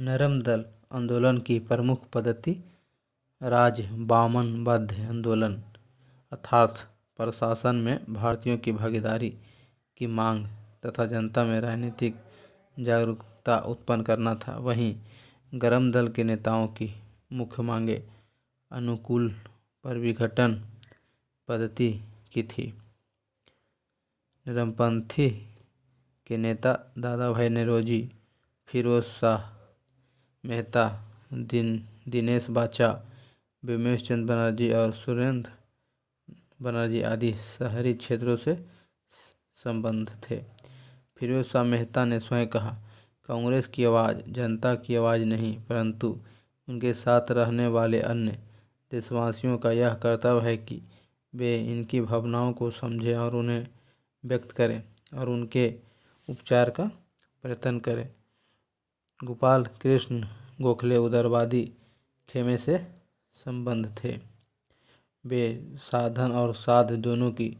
नरम दल आंदोलन की प्रमुख पद्धति राजबामनबद्ध आंदोलन अर्थात प्रशासन में भारतीयों की भागीदारी की मांग तथा जनता में राजनीतिक जागरूकता उत्पन्न करना था। वहीं गरम दल के नेताओं की मुख्य मांगें अनुकूल परिविघटन पद्धति की थी। नरमपंथी के नेता दादा भाई नौरोजी, फिरोज शाह मेहता, दिनेश बाचा, बिमलेश चंद्र बनर्जी और सुरेंद्र बनर्जी आदि शहरी क्षेत्रों से संबंध थे। फिरोज शाह मेहता ने स्वयं कहा, कांग्रेस की आवाज़ जनता की आवाज़ नहीं परंतु उनके साथ रहने वाले अन्य देशवासियों का यह कर्तव्य है कि वे इनकी भावनाओं को समझें और उन्हें व्यक्त करें और उनके उपचार का प्रयत्न करें। गोपाल कृष्ण गोखले उदारवादी खेमे से संबंध थे। वे साधन और साध दोनों की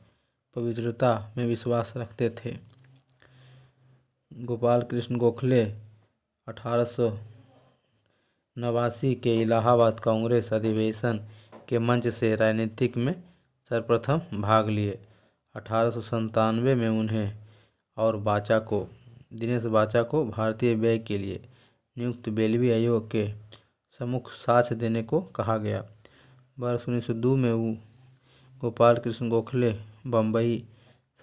पवित्रता में विश्वास रखते थे। गोपाल कृष्ण गोखले 1889 के इलाहाबाद कांग्रेस अधिवेशन के मंच से राजनीतिक में सर्वप्रथम भाग लिए। 1897 में उन्हें और दिनेश बाचा को भारतीय व्यय के लिए नियुक्त बेलवी आयोग के सम्मुख साक्ष्य देने को कहा गया। वर्ष 1902 में गोपाल कृष्ण गोखले बम्बई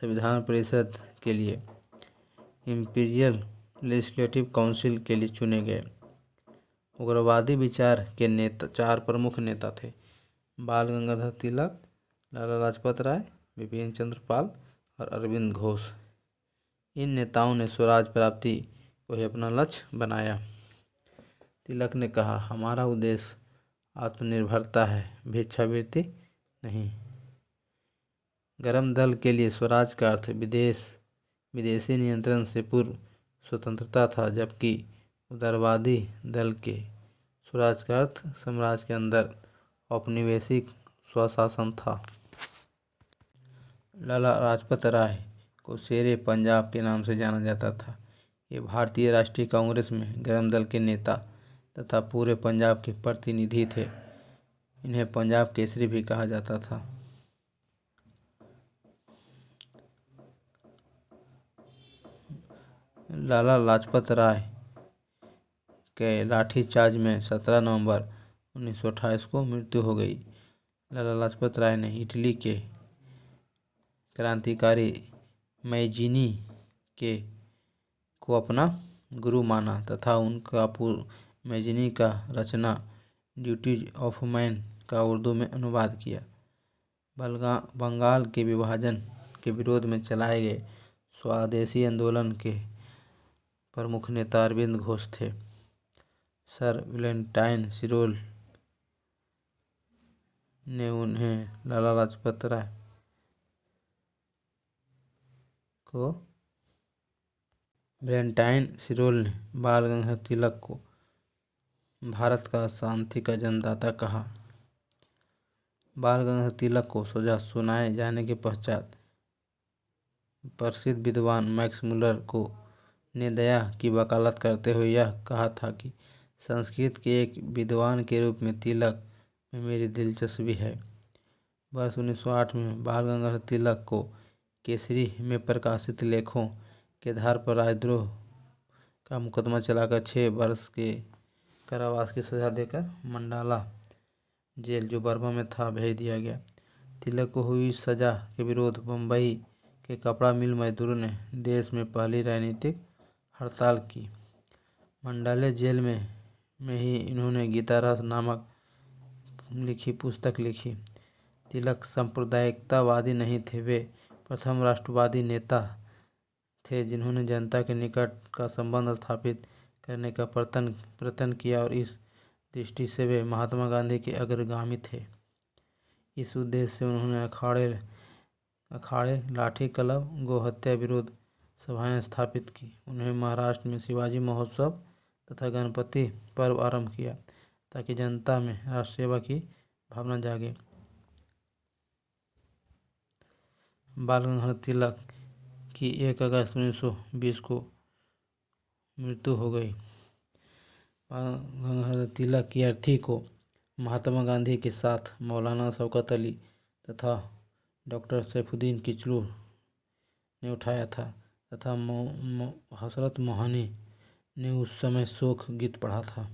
संविधान परिषद के लिए इंपीरियल लेजिस्लेटिव काउंसिल के लिए चुने गए। उग्रवादी विचार के चार प्रमुख नेता थे: बाल गंगाधर तिलक, लाला लाजपत राय, बिपिन चंद्र पाल और अरविंद घोष। इन नेताओं ने स्वराज प्राप्ति को ही अपना लक्ष्य बनाया। तिलक ने कहा, हमारा उद्देश्य आत्मनिर्भरता है, भिक्षावृत्ति नहीं। गरम दल के लिए स्वराज का अर्थ विदेशी नियंत्रण से पूर्व स्वतंत्रता था, जबकि उदारवादी दल के स्वराज का अर्थ साम्राज्य के अंदर औपनिवेशिक स्वशासन था। लाला लाजपत राय को शेरे पंजाब के नाम से जाना जाता था। ये भारतीय राष्ट्रीय कांग्रेस में गरम दल के नेता तथा पूरे पंजाब के प्रतिनिधि थे। इन्हें पंजाब केसरी भी कहा जाता था। लाला लाजपत राय के लाठीचार्ज में 17 नवंबर 1928 को मृत्यु हो गई। लाला लाजपत राय ने इटली के क्रांतिकारी मैजीनी को अपना गुरु माना तथा उनका मैजीनी का रचना ड्यूटीज ऑफ मैन का उर्दू में अनुवाद किया। बंगाल के विभाजन के विरोध में चलाए गए स्वदेशी आंदोलन के प्रमुख नेता अरविंद घोष थे। सर वैलेंटाइन सिरोल ने लाला लाजपत राय को बाल गंगाधर तिलक को भारत का शांति का जन्मदाता कहा। बाल गंगाधर तिलक को सजा सुनाए जाने के पश्चात प्रसिद्ध विद्वान मैक्स मुलर ने दया की वकालत करते हुए यह कहा था कि संस्कृत के एक विद्वान के रूप में तिलक में मेरी दिलचस्पी है। वर्ष 1908 में बाल गंगाधर तिलक को केसरी में प्रकाशित लेखों के आधार पर राजद्रोह का मुकदमा चलाकर 6 वर्ष के कारावास की सजा देकर मंडाला जेल, जो बर्मा में था, भेज दिया गया। तिलक को हुई सजा के विरोध बम्बई के कपड़ा मिल मजदूरों ने देश में पहली राजनीतिक हड़ताल की। मंडाले जेल में ही इन्होंने गीता रस नामक पुस्तक लिखी। तिलक सांप्रदायिकतावादी नहीं थे, वे प्रथम राष्ट्रवादी नेता थे जिन्होंने जनता के निकट का संबंध स्थापित करने का प्रयत्न किया और इस दृष्टि से वे महात्मा गांधी के अग्रगामी थे। इस उद्देश्य से उन्होंने अखाड़े, लाठी कलब, गोहत्या विरोध सभाएं स्थापित की। उन्हें महाराष्ट्र में शिवाजी महोत्सव तथा गणपति पर्व आरंभ किया ताकि जनता में राष्ट्र सेवा की भावना जागे। बाल गंगाधर तिलक की 1 अगस्त 1920 को मृत्यु हो गई। गंगाधर तिलक की अर्थी को महात्मा गांधी के साथ मौलाना शौकत अली तथा डॉक्टर सैफुद्दीन किचलू ने उठाया था तथा हसरत मोहनी ने उस समय शोक गीत पढ़ा था।